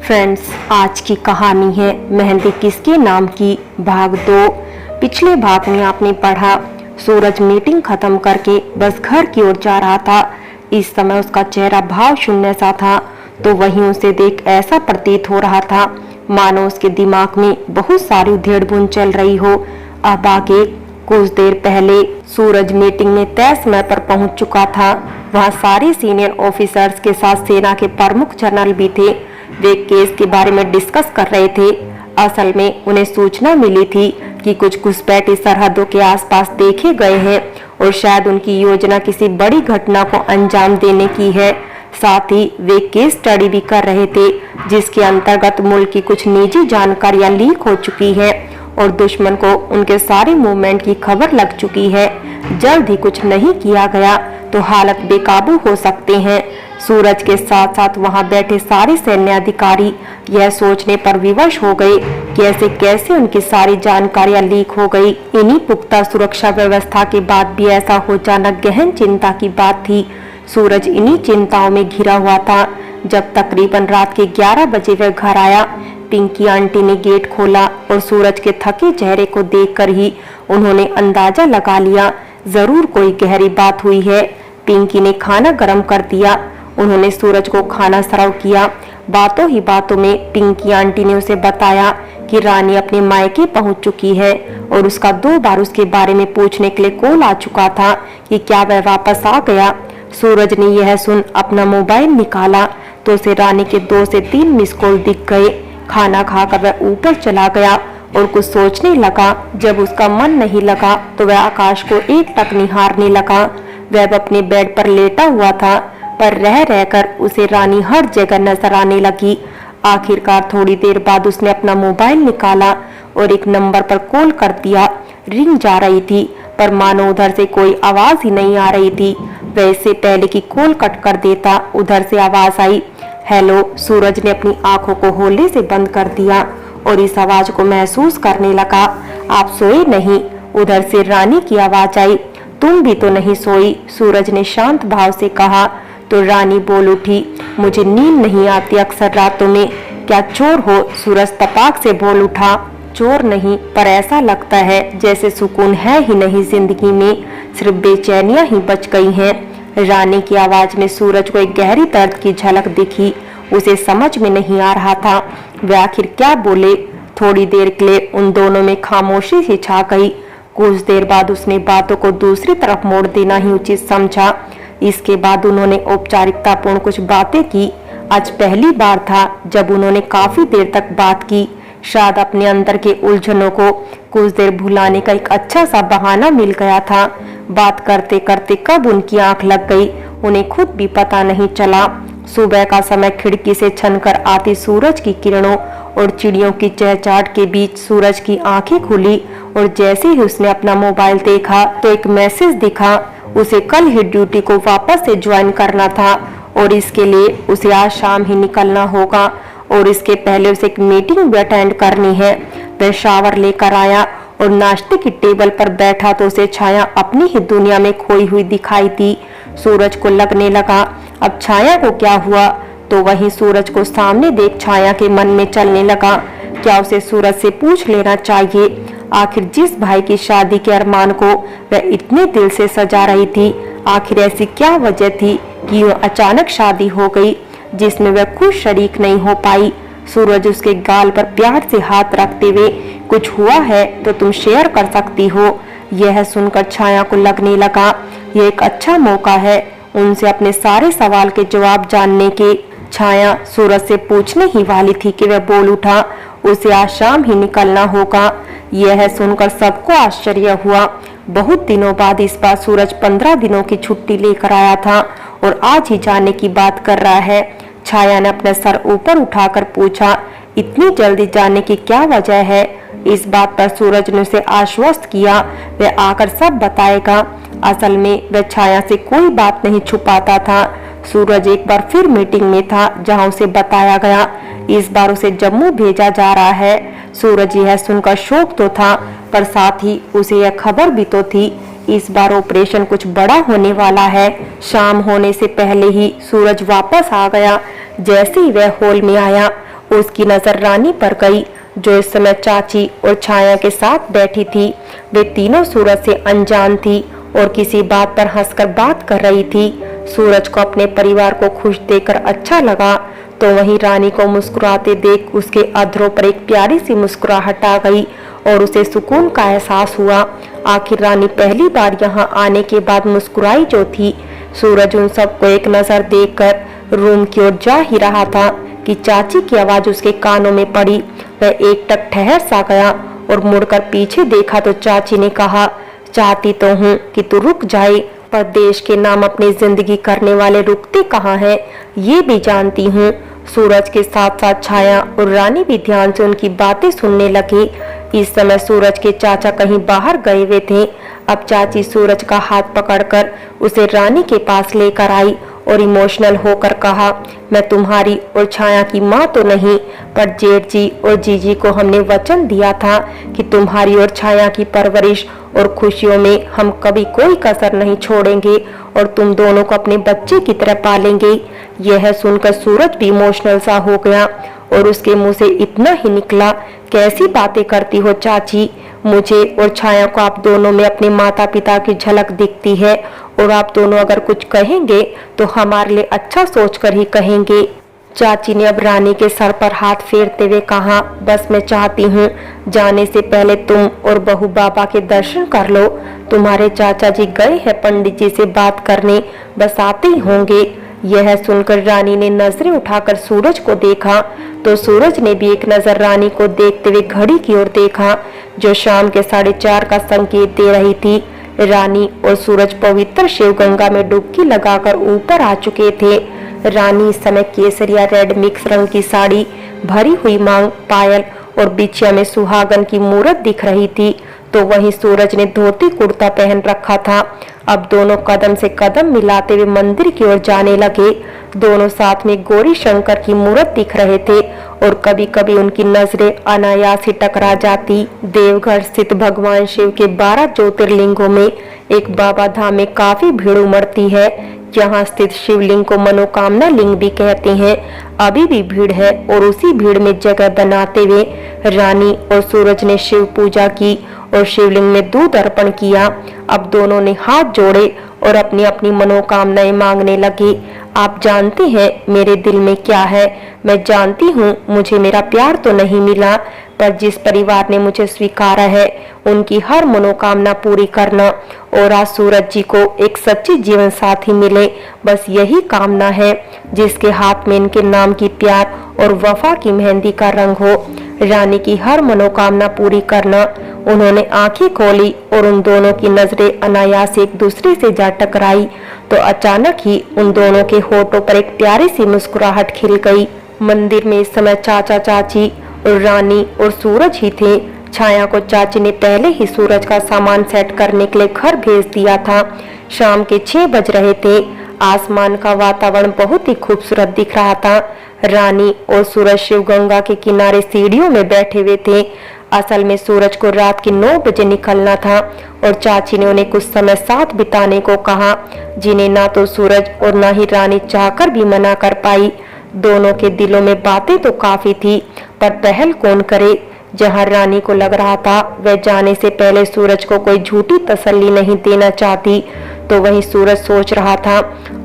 Friends, आज की कहानी है मेहंदी किसके नाम की भाग 2। पिछले भाग में आपने पढ़ा सूरज मीटिंग खत्म करके बस घर की ओर जा रहा था। इस समय उसका चेहरा भाव शून्य सा था, तो वहीं उसे देख ऐसा प्रतीत हो रहा था मानो उसके दिमाग में बहुत सारी उधेड़-बुन चल रही हो। अब आगे कुछ देर पहले सूरज मीटिंग में तय समय पर पहुंच चुका था। वहां सारे सीनियर ऑफिसर्स के साथ सेना के प्रमुख जनरल भी थे। वे केस के बारे में डिस्कस कर रहे थे। असल में उन्हें सूचना मिली थी कि कुछ घुसपैठे सरहदों के आसपास देखे गए हैं और शायद उनकी योजना किसी बड़ी घटना को अंजाम देने की है। साथ ही वे केस स्टडी भी कर रहे थे, जिसके अंतर्गत मुल्क की कुछ निजी जानकारियां लीक हो चुकी है और दुश्मन को उनके सारे मूवमेंट की खबर लग चुकी है। जल्द ही कुछ नहीं किया गया तो हालत बेकाबू हो सकते हैं। सूरज के साथ साथ वहां बैठे सारे सैन्य अधिकारी यह सोचने पर विवश हो गए कि ऐसे कैसे उनकी सारी जानकारियां लीक हो गई। इन्हीं पुख्ता सुरक्षा व्यवस्था के बाद भी ऐसा हो जाना गहन चिंता की बात थी। सूरज इन्हीं चिंताओं में घिरा हुआ था जब तकरीबन रात के 11 बजे वह घर आया। पिंकी आंटी ने गेट खोला और सूरज के थके चेहरे को देखकर ही उन्होंने अंदाजा लगा लिया जरूर कोई गहरी बात हुई है। पिंकी ने खाना गर्म कर दिया। उन्होंने सूरज को खाना सर्व किया। बातों ही बातों में पिंकी आंटी ने उसे बताया कि रानी अपने मायके पहुंच चुकी है और उसका 2 बार उसके बारे में पूछने के लिए कॉल आ चुका था कि क्या वह वापस आ गया। सूरज ने यह सुन अपना मोबाइल निकाला तो उसे रानी के 2 से 3 मिस कॉल दिख गए। खाना खाकर वह ऊपर चला गया और कुछ सोचने लगा। जब उसका मन नहीं लगा तो वह आकाश को एकटक निहारने लगा। वह अपने बेड पर लेटा हुआ था, पर रह रहकर उसे रानी हर जगह नजर आने लगी। आखिरकार थोड़ी देर बाद उसने अपना मोबाइल निकाला और एक नंबर पर कॉल कर दिया। रिंग जा रही थी पर मानो उधर से कोई आवाज ही नहीं आ रही थी। वैसे पहले की कॉल कट कर देता, उधर से आवाज आई, हेलो। सूरज ने अपनी आंखों को होले से बंद कर दिया और इस आवाज को महसूस करने लगा। आप सोए नहीं? उधर से रानी की आवाज आई। तुम भी तो नहीं सोई? सूरज ने शांत भाव से कहा तो रानी बोल उठी, मुझे नींद नहीं आती अक्सर रातों में। क्या चोर हो? सूरज तपाक से बोल उठा। चोर नहीं, पर ऐसा लगता है जैसे सुकून है ही नहीं जिंदगी में, सिर्फ बेचैनियां ही बच गई हैं। रानी की आवाज में सूरज को एक गहरी दर्द की झलक दिखी। उसे समझ में नहीं आ रहा था वे आखिर क्या बोले। थोड़ी देर के लिए उन दोनों में खामोशी सी छा गई। कुछ देर बाद उसने बातों को दूसरी तरफ मोड़ देना ही उचित समझा। इसके बाद उन्होंने औपचारिकतापूर्ण कुछ बातें की। आज पहली बार था जब उन्होंने काफी देर तक बात की। शायद अपने अंदर के उलझनों को कुछ देर भुलाने का एक अच्छा सा बहाना मिल गया था। बात करते करते कब उनकी आंख लग गई उन्हें खुद भी पता नहीं चला। सुबह का समय खिड़की से छनकर आती सूरज की किरणों और चिड़ियों की चहचहाट के बीच सूरज की आंखें खुली और जैसे ही उसने अपना मोबाइल देखा तो एक मैसेज दिखा। उसे कल ही ड्यूटी को वापस से ज्वाइन करना था और इसके लिए उसे आज शाम ही निकलना होगा और इसके पहले उसे एक मीटिंग भी अटेंड करनी है। वह शावर लेकर आया और नाश्ते की टेबल पर बैठा तो उसे छाया अपनी ही दुनिया में खोई हुई दिखाई दी। सूरज को लगने लगा अब छाया को क्या हुआ, तो वहीं सूरज को सामने देख छाया के मन में चलने लगा क्या उसे सूरज से पूछ लेना चाहिए। आखिर जिस भाई की शादी के अरमान को वह इतने दिल से सजा रही थी, आखिर ऐसी क्या वजह थी कि वो अचानक शादी हो गई जिसमें वह खुद शरीक नहीं हो पाई। सूरज उसके गाल पर प्यार से हाथ रखते हुए, कुछ हुआ है तो तुम शेयर कर सकती हो। यह सुनकर छाया को लगने लगा यह एक अच्छा मौका है उनसे अपने सारे सवाल के जवाब जानने के। छाया सूरज से पूछने ही वाली थी कि वह बोल उठा, उसे आज शाम ही निकलना होगा। यह सुनकर सबको आश्चर्य हुआ। बहुत दिनों बाद इस बार सूरज 15 दिनों की छुट्टी लेकर आया था और आज ही जाने की बात कर रहा है। छाया ने अपना सर ऊपर उठाकर पूछा, इतनी जल्दी जाने की क्या वजह है? इस बात पर सूरज ने उसे आश्वस्त किया वह आकर सब बताएगा। असल में वह छाया से कोई बात नहीं छुपाता था। सूरज एक बार फिर मीटिंग में था जहां उसे बताया गया इस बार उसे जम्मू भेजा जा रहा है। सूरज यह सुनकर शौक तो था पर साथ ही उसे यह खबर भी तो थी इस बार ऑपरेशन कुछ बड़ा होने वाला है। शाम होने से पहले ही सूरज वापस आ गया। जैसे ही वह हॉल में आया उसकी नजर रानी पर गई, जो इस समय चाची और छाया के साथ बैठी थी। वे तीनों सूरज से अनजान थी और किसी बात पर हंसकर बात कर रही थी। सूरज को अपने परिवार को खुश देखकर अच्छा लगा, तो वहीं रानी को मुस्कुराते देख उसके अधरों पर एक प्यारी सी मुस्कुराहट आ गई और उसे सुकून का एहसास हुआ। आखिर रानी पहली बार यहाँ आने के बाद मुस्कुराई जो थी। सूरज उन सबको एक नजर देखकर रूम की ओर जा ही रहा था कि चाची की आवाज उसके कानों में पड़ी। वह एकटक ठहर सा गया और मुड़कर पीछे देखा तो चाची ने कहा, चाहती तो हूँ कि तू रुक जाए, पर देश के नाम अपनी जिंदगी करने वाले रुकते कहाँ हैं, ये भी जानती हूँ। सूरज के साथ साथ छाया और रानी भी ध्यान से उनकी बातें सुनने लगे। इस समय सूरज के चाचा कहीं बाहर गए हुए थे। अब चाची सूरज का हाथ पकड़कर उसे रानी के पास लेकर आई और इमोशनल होकर कहा, मैं तुम्हारी और छाया की माँ तो नहीं, पर जेठ जी और जीजी को हमने वचन दिया था कि तुम्हारी और छाया की परवरिश और खुशियों में हम कभी कोई कसर नहीं छोड़ेंगे और तुम दोनों को अपने बच्चे की तरह पालेंगे। यह सुनकर सूरज भी इमोशनल सा हो गया और उसके मुंह से इतना ही निकला, कैसी बातें करती हो चाची, मुझे और छाया को आप दोनों में अपने माता पिता की झलक दिखती है और आप दोनों अगर कुछ कहेंगे तो हमारे लिए अच्छा सोचकर ही कहेंगे। चाची ने अब रानी के सर पर हाथ फेरते हुए कहा, बस मैं चाहती हूँ जाने से पहले तुम और बहू बाबा के दर्शन कर लो। तुम्हारे चाचा जी गए हैं पंडित जी से बात करने, बस आते ही होंगे। यह सुनकर रानी ने नजरें उठाकर सूरज को देखा, तो सूरज ने भी एक नजर रानी को देखते हुए घड़ी की ओर देखा, जो शाम के 4:30 का संकेत दे रही थी। रानी और सूरज पवित्र शिव गंगा में डुबकी लगाकर ऊपर आ चुके थे। रानी इस समय केसरिया रेड मिक्स रंग की साड़ी, भरी हुई मांग, पायल और बिछिया में सुहागन की मूरत दिख रही थी, तो वहीं सूरज ने धोती कुर्ता पहन रखा था। अब दोनों कदम से कदम मिलाते हुए मंदिर की ओर जाने लगे। दोनों साथ में गौरी शंकर की मूरत दिख रहे थे और कभी कभी उनकी नजरें अनायास ही टकरा जाती। देवघर स्थित भगवान शिव के 12 ज्योतिर्लिंगों में एक बाबा धाम में काफी भीड़ उमड़ती है। यहाँ स्थित शिवलिंग को मनोकामना लिंग भी कहते हैं। अभी भी भीड़ है और उसी भीड़ में जगह बनाते हुए रानी और सूरज ने शिव पूजा की और शिवलिंग में दूध अर्पण किया। अब दोनों ने हाथ जोड़े और अपनी अपनी मनोकामनाएं मांगने लगे। आप जानते हैं मेरे दिल में क्या है, मैं जानती हूँ मुझे मेरा प्यार तो नहीं मिला, पर जिस परिवार ने मुझे स्वीकारा है उनकी हर मनोकामना पूरी करना और आज सूरज जी को एक सच्ची जीवन साथी मिले, बस यही कामना है। जिसके हाथ में इनके नाम की प्यार और वफा की मेहंदी का रंग हो, रानी की हर मनोकामना पूरी करना। उन्होंने आंखें खोली और उन दोनों की नजरें अनायास एक दूसरे से जा टकराई, तो अचानक ही उन दोनों के होठों पर एक प्यारी सी मुस्कुराहट खिल गई। मंदिर में इस समय चाचा चाची और रानी और सूरज ही थे। छाया को चाची ने पहले ही सूरज का सामान सेट करने के लिए घर भेज दिया था। शाम के 6 बज रहे थे। आसमान का वातावरण बहुत ही खूबसूरत दिख रहा था। रानी और सूरज शिव गंगा के किनारे सीढ़ियों में बैठे हुए थे। असल में सूरज को रात के 9 बजे निकलना था और चाची ने उन्हें कुछ समय साथ बिताने को कहा, जिन्हें ना तो सूरज और ना ही रानी चाहकर भी मना कर पाई। दोनों के दिलों में बातें तो काफी थी, पर पहल कौन करे। जहां रानी को लग रहा था वह जाने से पहले सूरज को कोई झूठी तसल्ली नहीं देना चाहती, तो वहीं सूरज सोच रहा था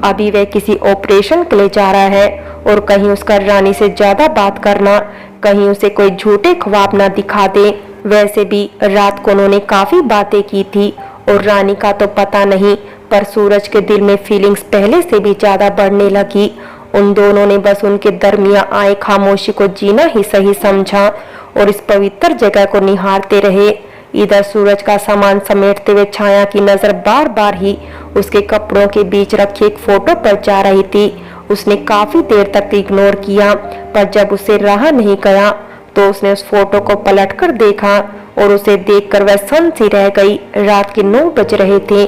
अभी वह किसी ऑपरेशन के लिए जा रहा है और कहीं उसका रानी से ज्यादा बात करना, कहीं उसे कोई झूठे ख्वाब ना दिखा दे। वैसे भी रात को उन्होंने काफी बातें की थी और रानी का तो पता नहीं, पर सूरज के दिल में फीलिंग्स पहले से भी ज्यादा बढ़ने लगी। उन दोनों ने बस उनके दरमियां आए खामोशी को जीना ही सही समझा और इस पवित्र जगह को निहारते रहे। इधर सूरज का सामान समेटते हुए छाया की नजर बार बार ही उसके कपड़ों के बीच रखी एक फोटो पर जा रही थी। उसने काफी देर तक इग्नोर किया, पर जब उसे रहा नहीं गया तो उसने उस फोटो को पलटकर देखा और उसे देखकर वह सन्न सी रह गई। रात के 9 बज रहे थे।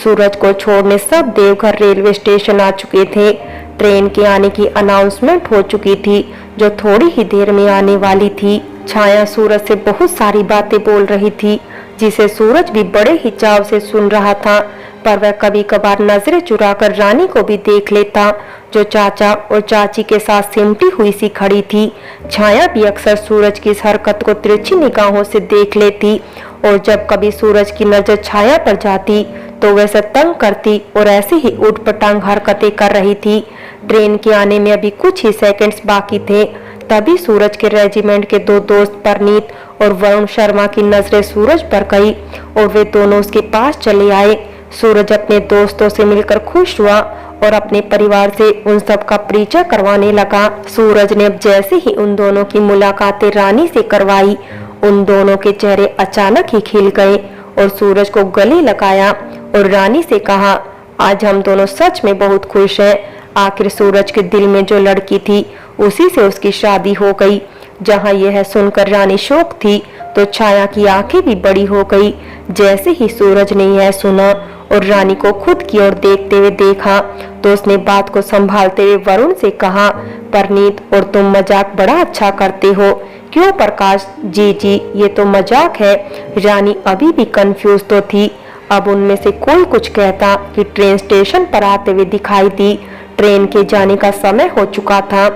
सूरज को छोड़ने सब देवघर रेलवे स्टेशन आ चुके थे। ट्रेन के आने की अनाउंसमेंट हो चुकी थी, जो थोड़ी ही देर में आने वाली थी। छाया सूरज से बहुत सारी बातें बोल रही थी, जिसे सूरज भी बड़े ही चाव से सुन रहा था। पर वह कभी कभार नजरें चुराकर रानी को भी देख लेता, जो चाचा और चाची के साथ सिमटी हुई सी खड़ी थी। छाया भी अक्सर सूरज की इस हरकत को तिरछी निगाहों से देख लेती और जब कभी सूरज की नजर छाया पर जाती तो वैसे तंग करती और ऐसे ही उठपटांग हरकतें कर रही थी। ट्रेन के आने में अभी कुछ ही सेकंड्स बाकी थे, तभी सूरज के रेजिमेंट के दो दोस्त परनीत और वरुण शर्मा की नजरें सूरज पर गई और वे दोनों उसके पास चले आए। सूरज अपने दोस्तों से मिलकर खुश हुआ और अपने परिवार से उन सब का परिचय करवाने लगा। सूरज ने अब जैसे ही उन दोनों की मुलाकातें रानी से करवाई, उन दोनों के चेहरे अचानक ही खिल गए और सूरज को गले लगाया और रानी से कहा, आज हम दोनों सच में बहुत खुश हैं। आखिर सूरज के दिल में जो लड़की थी उसी से उसकी शादी हो गई। जहां यह सुनकर रानी शौक थी तो छाया की आंखें भी बड़ी हो गई। जैसे ही सूरज ने यह सुना और रानी को खुद की ओर देखते हुए देखा तो उसने बात को संभालते हुए वरुण से कहा, परनीत और तुम मजाक बड़ा अच्छा करते हो। क्यों प्रकाश? जी ये तो मजाक है। रानी अभी भी कंफ्यूज तो थी। अब उनमें से कोई कुछ कहता कि ट्रेन स्टेशन पर आते हुए दिखाई दी। ट्रेन के जाने का समय हो चुका था।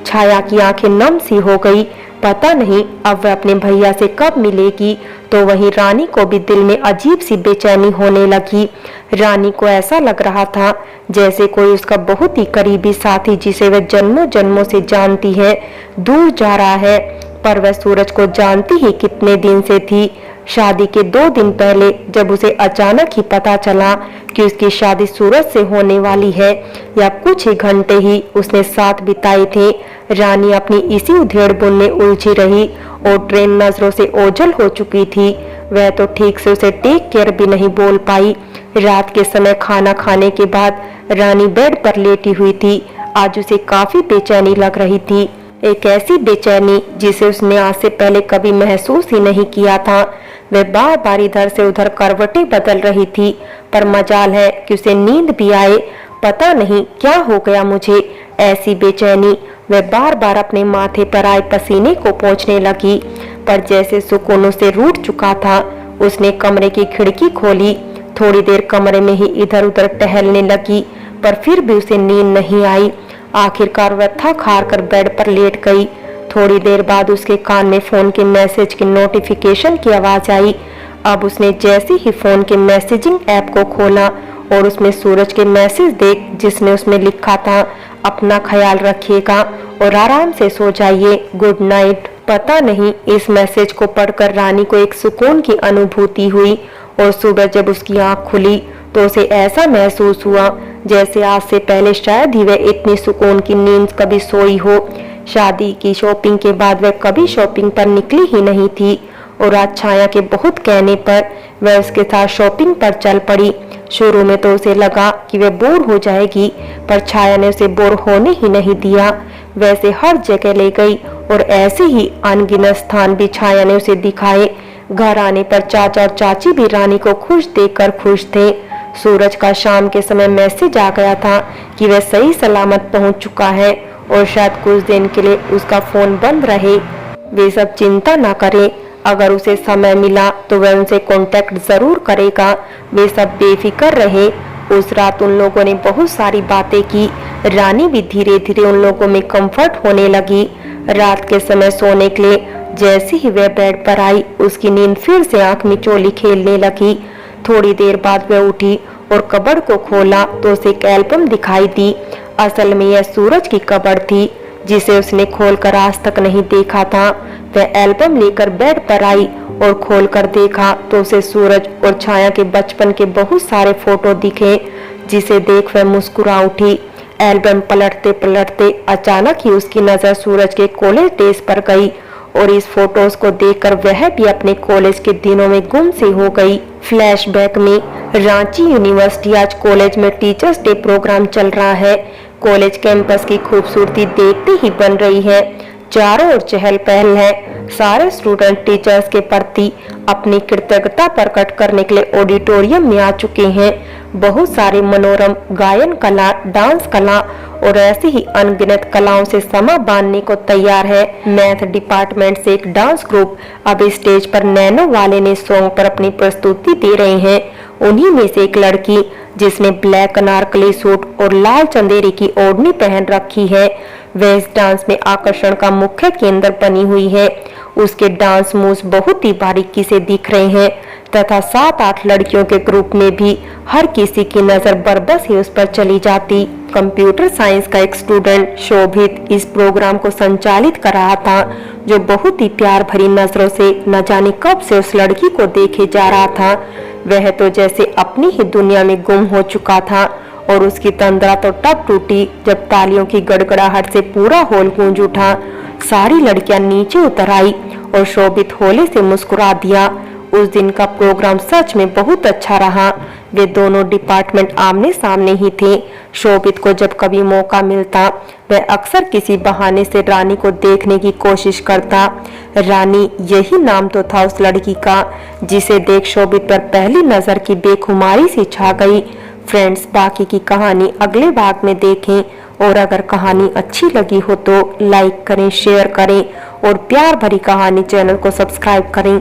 छाया की आंखें नम सी हो गई। पता नहीं अब वह अपने भैया से कब मिलेगी। तो वहीं रानी को भी दिल में अजीब सी बेचैनी होने लगी। रानी को ऐसा लग रहा था जैसे कोई उसका बहुत ही करीबी साथी जिसे वह जन्मों जन्मों से जानती है दूर जा रहा है। पर वह सूरज को जानती ही कितने दिन से थी। शादी के 2 दिन पहले जब उसे अचानक ही पता चला कि उसकी शादी सूरज से होने वाली है, या कुछ ही घंटे ही उसने साथ बिताए थे, रानी अपनी इसी उधेड़-बुन में उलझी रही और ट्रेन नजरों से ओझल हो चुकी थी। वह तो ठीक से उसे टेक केयर भी नहीं बोल पाई। रात के समय खाना खाने के बाद रानी बेड पर लेटी हुई थी। आज उसे काफी बेचैनी लग रही थी, एक ऐसी बेचैनी जिसे उसने आज से पहले कभी महसूस ही नहीं किया था। वह बार बार इधर से उधर करवटें बदल रही थी, पर मजाल है कि उसे नींद भी आए। पता नहीं क्या हो गया मुझे, ऐसी बेचैनी। वह बार बार अपने माथे पर आए पसीने को पोंछने लगी, पर जैसे सुकून उसे रूठ चुका था। उसने कमरे की खिड़की खोली, थोड़ी देर कमरे में ही इधर उधर टहलने लगी, पर फिर भी उसे नींद नहीं आई। आखिरकार वह थक हार कर बेड पर लेट गई। थोड़ी देर बाद उसके कान में फोन के मैसेज की नोटिफिकेशन की आवाज आई। अब उसने जैसे ही फोन के मैसेजिंग ऐप को खोला और उसमें सूरज के मैसेज देख जिसने उसमें लिखा था, अपना ख्याल रखिएगा और आराम से सो जाइए, गुड नाइट। पता नहीं इस मैसेज को पढ़कर रानी को एक सुकून की अनुभूति हुई और सुबह जब उसकी आंख खुली तो उसे ऐसा महसूस हुआ जैसे आज से पहले शायद ही वह इतनी सुकून की नींद कभी सोई हो। शादी की शॉपिंग के बाद वह कभी शॉपिंग पर निकली ही नहीं थी और आज छाया के बहुत कहने पर वह उसके साथ शॉपिंग पर चल पड़ी। शुरू में तो उसे लगा कि वह बोर हो जाएगी, पर छाया ने उसे बोर होने ही नहीं दिया। वैसे हर जगह ले गई और ऐसे ही अनगिनत स्थान भी छाया ने उसे दिखाए। घर आने पर चाचा और चाची भी रानी को खुश देखकर खुश थे। सूरज का शाम के समय मैसेज आ गया था कि वह सही सलामत पहुंच चुका है और शायद कुछ दिन के लिए उसका फोन बंद रहे। वे सब चिंता ना करें, अगर उसे समय मिला तो वह उनसे कांटेक्ट जरूर करेगा। वे सब बेफिक्र रहे। उस रात उन लोगों ने बहुत सारी बातें की। रानी भी धीरे धीरे उन लोगों में कंफर्ट होने लगी। रात के समय सोने के लिए जैसे ही वह बेड पर आई, उसकी नींद फिर से आंख मिचोली खेलने लगी। थोड़ी देर बाद वह उठी और कबर्ड को खोला तो उसे एक एल्बम दिखाई दी। असल में यह सूरज की कबर्ड थी जिसे उसने खोलकर आज तक नहीं देखा था। वह एल्बम लेकर बेड पर आई और खोलकर देखा तो उसे सूरज और छाया के बचपन के बहुत सारे फोटो दिखे, जिसे देख वह मुस्कुरा उठी। एल्बम पलटते पलटते अचानक ही उसकी नजर सूरज के कॉलेज डेज पर गई और इस फोटोज को देखकर वह भी अपने कॉलेज के दिनों में गुम सी हो गई। फ्लैशबैक में रांची यूनिवर्सिटी आज कॉलेज में टीचर्स डे प्रोग्राम चल रहा है। कॉलेज कैंपस की खूबसूरती देखते ही बन रही है। चारों ओर चहल पहल है। सारे स्टूडेंट टीचर्स के प्रति अपनी कृतज्ञता प्रकट करने के लिए ऑडिटोरियम में आ चुके हैं। बहुत सारे मनोरम गायन कला, डांस कला और ऐसी ही अनगिनत कलाओं से समा बांधने को तैयार है। मैथ डिपार्टमेंट से एक डांस ग्रुप अब स्टेज पर नैनो वाले ने सॉन्ग पर अपनी प्रस्तुति दे रहे हैं उन्हीं में से एक लड़की जिसने ब्लैक अनारकली सूट और लाल चंदेरी की ओढ़नी पहन रखी है, वह इस डांस में आकर्षण का मुख्य केंद्र बनी हुई है। उसके डांस मूव्स बहुत ही बारीकी से दिख रहे हैं तथा 7-8 लड़कियों के ग्रुप में भी हर किसी की नजर बरबस ही उस पर चली जाती। कंप्यूटर साइंस का एक स्टूडेंट शोभित इस प्रोग्राम को संचालित कर रहा था, जो बहुत ही प्यार भरी नजरों से न जाने कब से उस लड़की को देखे जा रहा था। वह तो जैसे अपनी ही दुनिया में गुम हो चुका था और उसकी तंद्रा तो तब टूटी जब तालियों की गड़गड़ाहट से पूरा हॉल गूंज उठा। सारी लड़कियां नीचे उतर आई और शोभित होले से मुस्कुरा दिया। उस दिन का प्रोग्राम सच में बहुत अच्छा रहा। वे दोनों डिपार्टमेंट आमने सामने ही थे। शोभित को जब कभी मौका मिलता वह अक्सर किसी बहाने से रानी को देखने की कोशिश करता। रानी यही नाम तो था उस लड़की का, जिसे देख शोभित पर पहली नजर की बेखुमारी सी छा गई। फ्रेंड्स, बाकी की कहानी अगले भाग में देखें और अगर कहानी अच्छी लगी हो तो लाइक करें, शेयर करें और प्यार भरी कहानी चैनल को सब्सक्राइब करें।